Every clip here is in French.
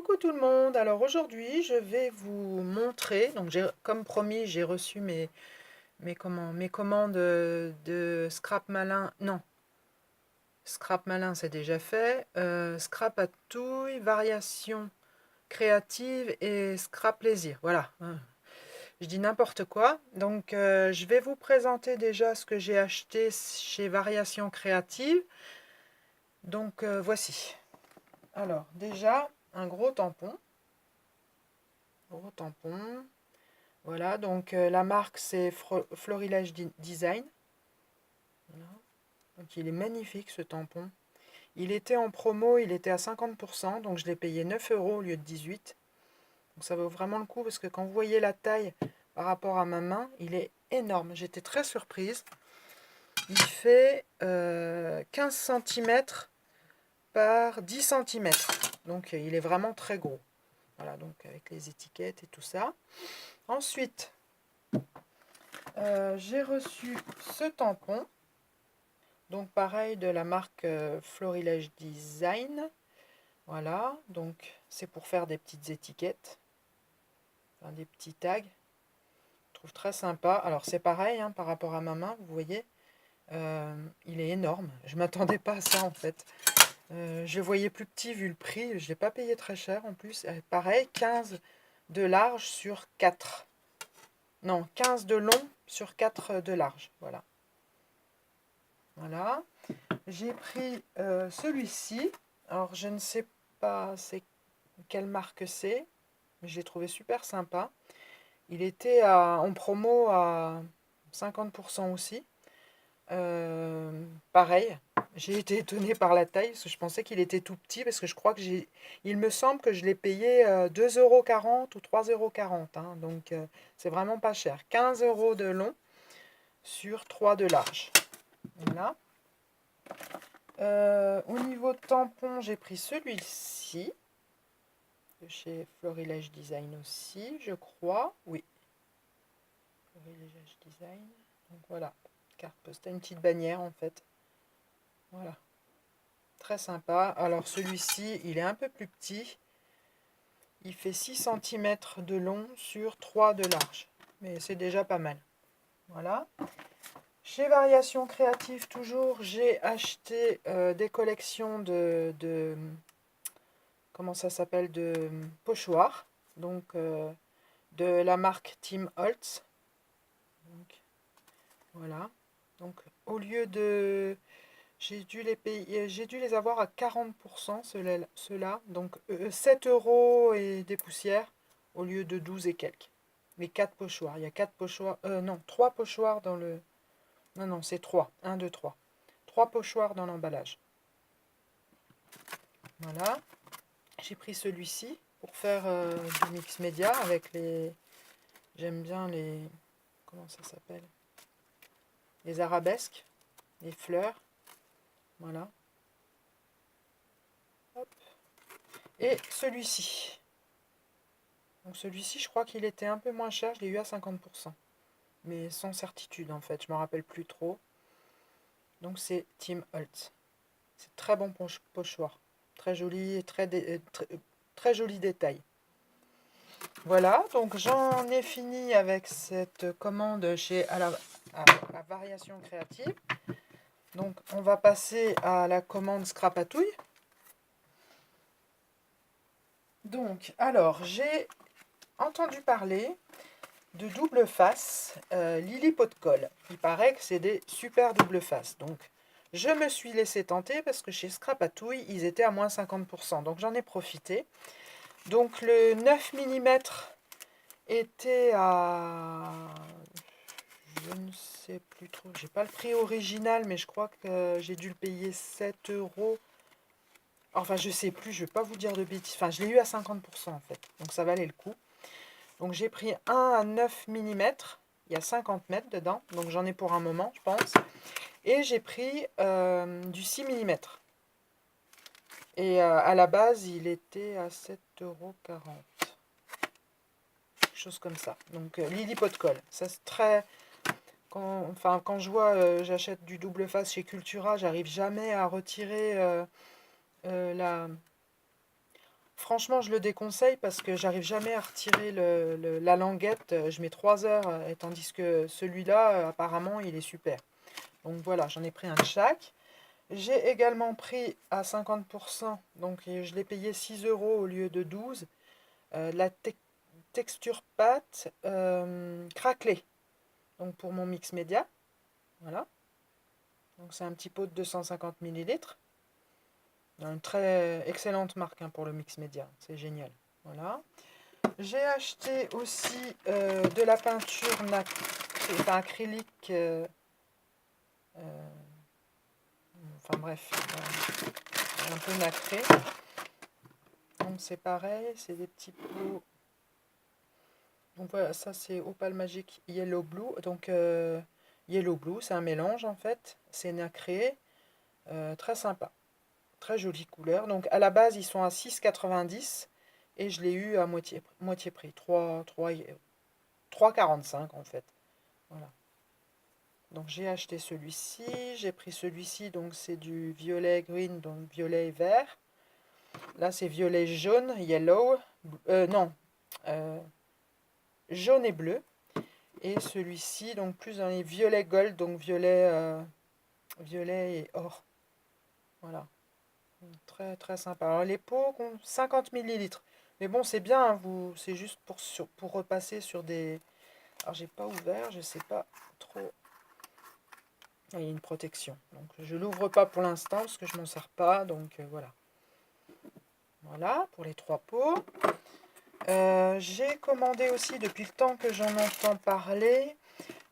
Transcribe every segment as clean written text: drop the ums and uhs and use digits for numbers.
Coucou tout le monde, alors aujourd'hui je vais vous montrer, donc comme promis j'ai reçu mes commandes de scrap malin, non, scrap malin c'est déjà fait, scrap à touille, variation créative et scrap plaisir, voilà, hein. Je dis n'importe quoi, donc je vais vous présenter déjà ce que j'ai acheté chez Variation Créative, donc voici. Alors déjà un gros tampon. Voilà, donc la marque c'est Florilège Design. Voilà. Donc il est magnifique ce tampon. Il était en promo, il était à 50%, donc je l'ai payé 9 euros au lieu de 18. Donc ça vaut vraiment le coup parce que quand vous voyez la taille par rapport à ma main, il est énorme. J'étais très surprise. Il fait 15 cm par 10 cm. Donc il est vraiment très gros. Voilà, donc avec les étiquettes et tout ça. Ensuite, j'ai reçu ce tampon, donc pareil de la marque Florilège Design. Voilà, donc c'est pour faire des petites étiquettes, enfin, des petits tags. Je trouve très sympa. Alors c'est pareil hein, par rapport à ma main, vous voyez, il est énorme. Je ne m'attendais pas à ça en fait. Je le voyais plus petit vu le prix, je ne l'ai pas payé très cher en plus. Pareil, 15 de large sur 4. Non, 15 de long sur 4 de large, voilà. Voilà. J'ai pris celui-ci. Alors, je ne sais pas c'est quelle marque c'est, mais je l'ai trouvé super sympa. Il était en promo à 50% aussi. Pareil, j'ai été étonnée par la taille, parce que je pensais qu'il était tout petit, parce que je crois que il me semble que je l'ai payé 2,40 € ou 3,40 € hein, donc c'est vraiment pas cher. 15 € de long sur 3 de large. Voilà. Au niveau de tampon, j'ai pris celui-ci, de chez Florilège Design aussi, je crois. Oui, Florilège Design. Donc voilà, carte postale, une petite bannière en fait. Voilà, très sympa. Alors celui-ci, il est un peu plus petit. Il fait 6 cm de long sur 3 de large. Mais c'est déjà pas mal. Voilà. Chez Variation Créative, toujours, j'ai acheté des collections de comment ça s'appelle, de pochoirs, donc de la marque Tim Holtz. Donc, voilà. Donc au lieu de, j'ai dû les payer, j'ai dû les avoir à 40% ceux-là, donc 7 € et des poussières au lieu de 12 et quelques. Les 4 pochoirs, il y a 4 pochoirs, non, 3 pochoirs dans le, non, non, c'est 3, 1, 2, 3. 3 pochoirs dans l'emballage. Voilà. J'ai pris celui-ci pour faire du mix média avec les... J'aime bien les... Comment ça s'appelle? Les arabesques, les fleurs. Voilà. Hop. Et celui-ci. Donc celui-ci, je crois qu'il était un peu moins cher. Je l'ai eu à 50%. Mais sans certitude en fait. Je ne me rappelle plus trop. Donc c'est Tim Holtz. C'est très bon pochoir. Très joli et très joli détail. Voilà, donc j'en ai fini avec cette commande chez à Variation Créative. Donc on va passer à la commande Scrapatouille. Donc, alors, j'ai entendu parler de double face Lily Pot de Colle. Il paraît que c'est des super double face. Donc, je me suis laissé tenter parce que chez Scrapatouille, ils étaient à moins 50%. Donc, j'en ai profité. Donc, le 9 mm était à... Je ne sais plus trop. J'ai pas le prix original, mais je crois que j'ai dû le payer 7 euros. Enfin, je sais plus, je vais pas vous dire de bêtises. Enfin, je l'ai eu à 50% en fait. Donc ça valait le coup. Donc j'ai pris un à 9 mm. Il y a 50 mètres dedans. Donc j'en ai pour un moment, je pense. Et j'ai pris du 6 mm. Et à la base, il était à 7,40 €. Quelque chose comme ça. Donc Lily Pot de Colle. Ça c'est très... Quand je vois, j'achète du double face chez Cultura, j'arrive jamais à retirer la... Franchement, je le déconseille parce que j'arrive jamais à retirer la languette. Je mets 3 heures, et tandis que celui-là, apparemment, il est super. Donc voilà, j'en ai pris un de chaque. J'ai également pris à 50%, donc je l'ai payé 6 euros au lieu de 12, la texture pâte craquelée. Donc pour mon mix média, voilà. Donc c'est un petit pot de 250 millilitres. Une très excellente marque, hein, pour le mix média, c'est génial. Voilà. J'ai acheté aussi de la peinture acrylique. Enfin bref, un peu nacré. Donc c'est pareil, c'est des petits pots. Donc voilà, ça c'est Opal Magic Yellow Blue. Donc Yellow Blue, c'est un mélange en fait. C'est nacré, très sympa. Très jolie couleur. Donc à la base, ils sont à 6,90 et je l'ai eu à moitié prix. 3,45 en fait. Voilà. Donc j'ai acheté celui-ci. J'ai pris celui-ci, donc c'est du violet green, donc violet et vert. Là c'est violet jaune, yellow. Non, euh, jaune et bleu. Et celui-ci, donc plus dans les violets gold, donc violet et or. Voilà. Très très sympa. Alors les pots ont 50 millilitres. Mais bon, c'est bien, hein, c'est juste pour repasser sur des... Alors j'ai pas ouvert, je sais pas trop. Ah, il y a une protection. Donc je l'ouvre pas pour l'instant parce que je m'en sers pas. Donc voilà. Voilà pour les 3 pots. J'ai commandé aussi depuis le temps que j'en entends parler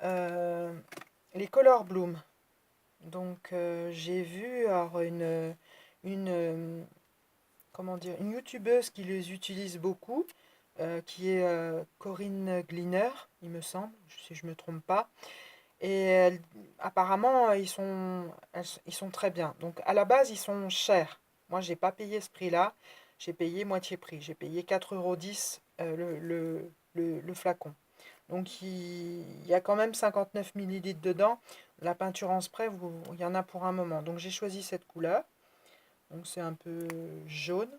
les Color Bloom. Donc j'ai vu alors, comment dire, une youtubeuse qui les utilise beaucoup, qui est Corinne Gleaner, il me semble, si je ne me trompe pas. Et apparemment, ils sont très bien. Donc à la base, ils sont chers. Moi, j'ai pas payé ce prix-là. J'ai payé moitié prix. J'ai payé 4,10 € le flacon. Donc il y a quand même 59 millilitres dedans. La peinture en spray, il y en a pour un moment. Donc j'ai choisi cette couleur. Donc c'est un peu jaune.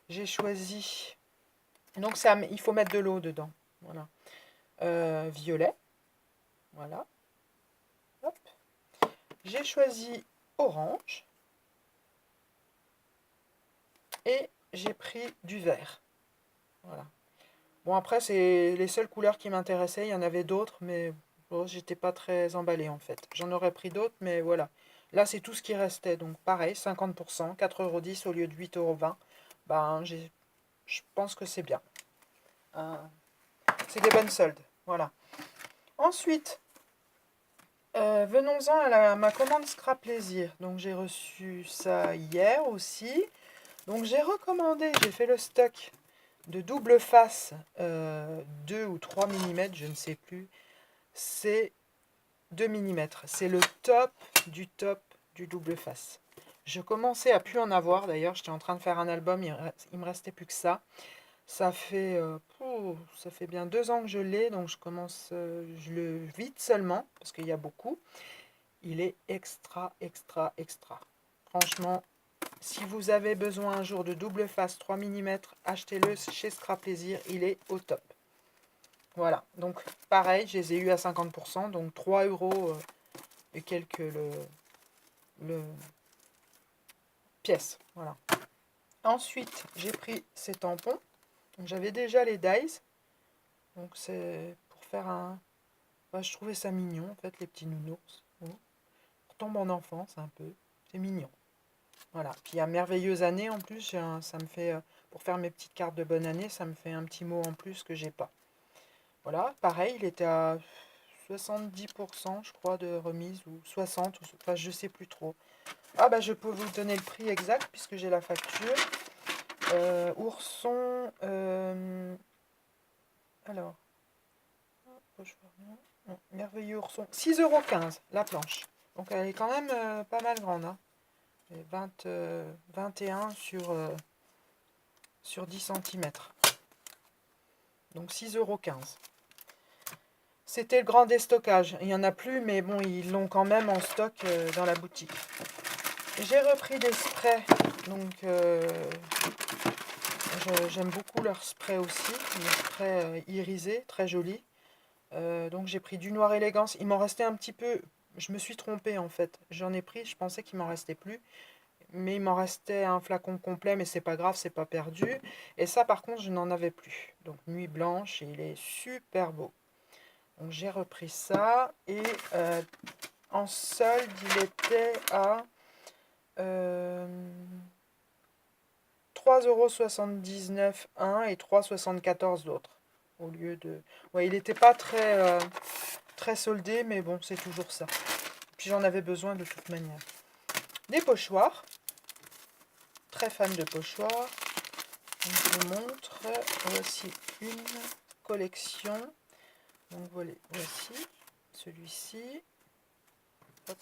J'ai choisi... Donc il faut mettre de l'eau dedans. Voilà. Violet. Voilà. Hop. J'ai choisi orange. Et j'ai pris du vert. Voilà. Bon, après, c'est les seules couleurs qui m'intéressaient. Il y en avait d'autres, mais bon, j'étais pas très emballée en fait. J'en aurais pris d'autres, mais voilà. Là, c'est tout ce qui restait. Donc pareil, 50%, 4,10 € au lieu de 8,20 €. Ben, je pense que c'est bien. C'est des bonnes soldes. Voilà. Ensuite, venons-en à ma commande Scrap Plaisir. Donc j'ai reçu ça hier aussi. Donc j'ai fait le stock de double face 2 ou 3 mm, je ne sais plus. C'est 2 mm. C'est le top du double face. Je commençais à plus en avoir d'ailleurs. J'étais en train de faire un album, il me restait plus que ça. Ça fait bien 2 ans que je l'ai, donc je le vide seulement parce qu'il y a beaucoup. Il est extra, extra, extra. Franchement, si vous avez besoin un jour de double face 3 mm, achetez-le chez Scrap Plaisir, il est au top. Voilà, donc pareil, je les ai eu à 50%, donc 3 € et quelques le pièce. Voilà. Ensuite, j'ai pris ces tampons. J'avais déjà les dies, donc c'est pour faire un... Bah, je trouvais ça mignon, en fait, les petits nounours. On retombe en enfance un peu, c'est mignon. Voilà, puis à merveilleuse année en plus, ça me fait, pour faire mes petites cartes de bonne année, ça me fait un petit mot en plus que j'ai pas. Voilà, pareil, il était à 70% je crois de remise, ou 60, enfin je sais plus trop. Ah bah je peux vous donner le prix exact puisque j'ai la facture. Ourson, alors, merveilleux ourson, 6,15 € la planche. Donc elle est quand même pas mal grande, hein. 21 sur 10 cm. Donc 6,15 €. C'était le grand déstockage. Il n'y en a plus, mais bon, ils l'ont quand même en stock dans la boutique. J'ai repris des sprays. Donc j'aime beaucoup leur spray aussi, le spray irisé, très joli. Donc j'ai pris du noir élégance. Il m'en restait un petit peu. Je me suis trompée en fait. J'en ai pris, je pensais qu'il m'en restait plus. Mais il m'en restait un flacon complet, mais c'est pas grave, c'est pas perdu. Et ça par contre, je n'en avais plus. Donc Nuit Blanche, et il est super beau. Donc j'ai repris ça. Et en solde, il était à 3,79 € un et 3,74 € l'autre. Au lieu de. Ouais, il n'était pas très soldé, mais bon, c'est toujours ça. Puis j'en avais besoin de toute manière. Des pochoirs. Très fan de pochoirs. Donc, je vous montre. Voici une collection. Donc voici celui-ci. Hop.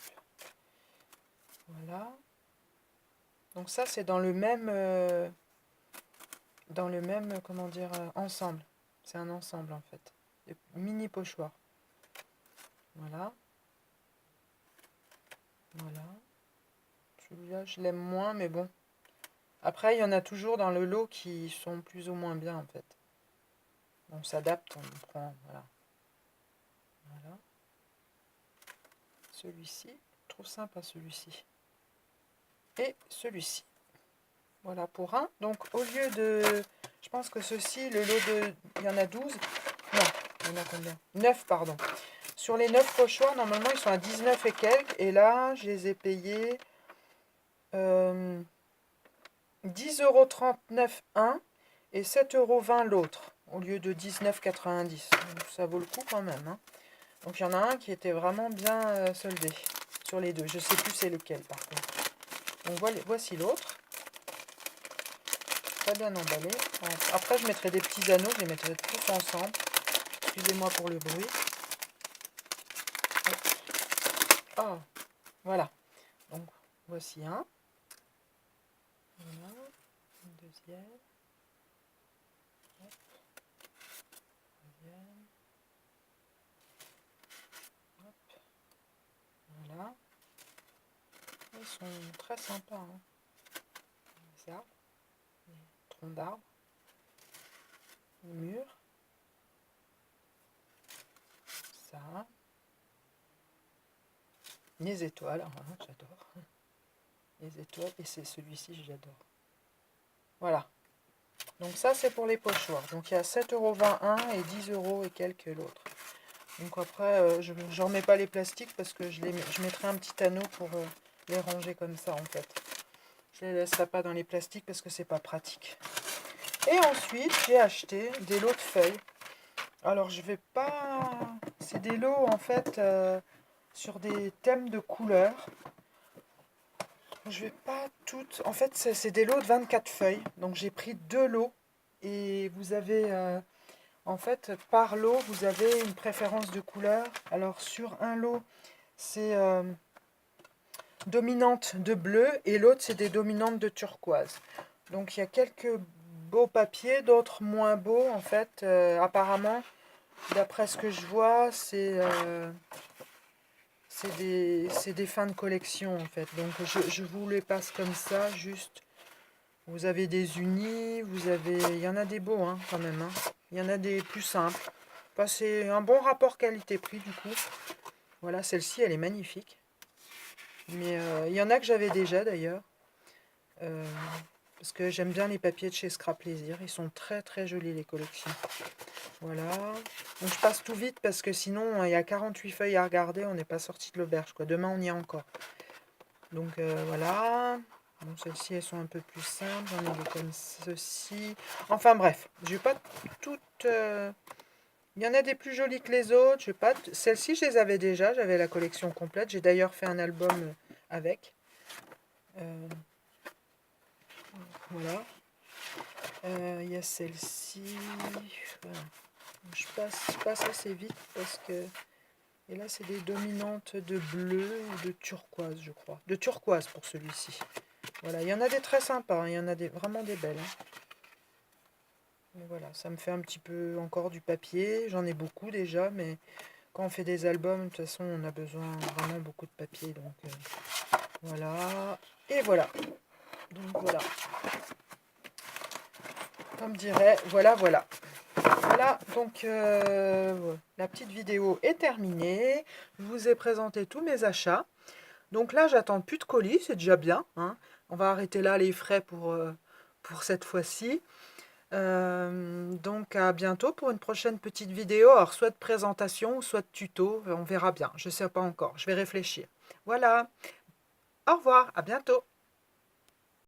Voilà. Donc ça, c'est dans le même, comment dire, ensemble. C'est un ensemble en fait. Des mini pochoirs. Voilà. Voilà. Celui-là, je l'aime moins, mais bon. Après, il y en a toujours dans le lot qui sont plus ou moins bien, en fait. On s'adapte, on prend, voilà. Voilà. Celui-ci, je trouve sympa celui-ci. Et celui-ci. Voilà pour un. Donc, au lieu de... Je pense que ceci, le lot de... Il y en a 12. Non, il y en a combien? 9, pardon. Sur les 9 pochoirs, normalement, ils sont à 19 et quelques. Et là, je les ai payés 10,39 € un et 7,20 € l'autre, au lieu de 19,90 €. Ça vaut le coup quand même. Hein. Donc il y en a un qui était vraiment bien soldé sur les deux. Je sais plus c'est lequel par contre. Donc voici l'autre. Très bien emballé. Après je mettrai des petits anneaux, je les mettrai tous ensemble. Excusez-moi pour le bruit. Oh, voilà. Donc voici un. Voilà. Une deuxième. Hop. Deuxième. Hop. Voilà. Ils sont très sympas. Hein. Les arbres, les troncs d'arbres, les murs. Ça. Les étoiles, hein, j'adore. Les étoiles, et c'est celui-ci, j'adore. Voilà. Donc ça, c'est pour les pochoirs. Donc il y a 7,20 € un et 10 € et quelques l'autre. Donc après, je n'en mets pas les plastiques parce que je mettrai un petit anneau pour les ranger comme ça en fait. Je les laisserai pas dans les plastiques parce que c'est pas pratique. Et ensuite, j'ai acheté des lots de feuilles. Alors je vais pas... C'est des lots en fait sur des thèmes de couleurs. Je vais pas toutes... En fait, c'est des lots de 24 feuilles. Donc j'ai pris 2 lots. Et vous avez... en fait, par lot, vous avez une préférence de couleur. Alors sur un lot, c'est dominante de bleu. Et l'autre, c'est des dominantes de turquoise. Donc il y a quelques beaux papiers, d'autres moins beaux. En fait, apparemment, d'après ce que je vois, c'est des fins de collection en fait. Donc je vous les passe comme ça, juste. Vous avez des unis, vous avez... Il y en a des beaux hein, quand même. Hein. Il y en a des plus simples. Enfin, c'est un bon rapport qualité-prix du coup. Voilà, celle-ci, elle est magnifique. Mais il y en a que j'avais déjà d'ailleurs. Parce que j'aime bien les papiers de chez Scrap Plaisir. Ils sont très très jolis les collections. Voilà. Donc je passe tout vite parce que sinon il y a 48 feuilles à regarder. On n'est pas sorti de l'auberge. Demain on y est encore. Donc voilà. Bon, celles-ci elles sont un peu plus simples. J'en ai des comme ceci. Enfin bref. Je vais pas toutes... Il y en a des plus jolies que les autres. Je vais pas... Celles-ci je les avais déjà. J'avais la collection complète. J'ai d'ailleurs fait un album avec. Voilà. Il y a celle-ci. Voilà. Je passe assez vite parce que... Et là, c'est des dominantes de bleu ou de turquoise, je crois. De turquoise pour celui-ci. Voilà, il y en a des très sympas. Hein. Il y en a vraiment des belles. Hein. Mais voilà, ça me fait un petit peu encore du papier. J'en ai beaucoup déjà, mais quand on fait des albums, de toute façon, on a besoin vraiment beaucoup de papier. Donc voilà. Et voilà. Donc voilà. comme dirait, voilà, voilà. Voilà, donc la petite vidéo est terminée. Je vous ai présenté tous mes achats. Donc là, j'attends plus de colis, c'est déjà bien, hein. On va arrêter là les frais pour cette fois-ci. Donc à bientôt pour une prochaine petite vidéo. Alors soit de présentation, soit de tuto, on verra bien. Je ne sais pas encore, je vais réfléchir. Voilà, au revoir, à bientôt.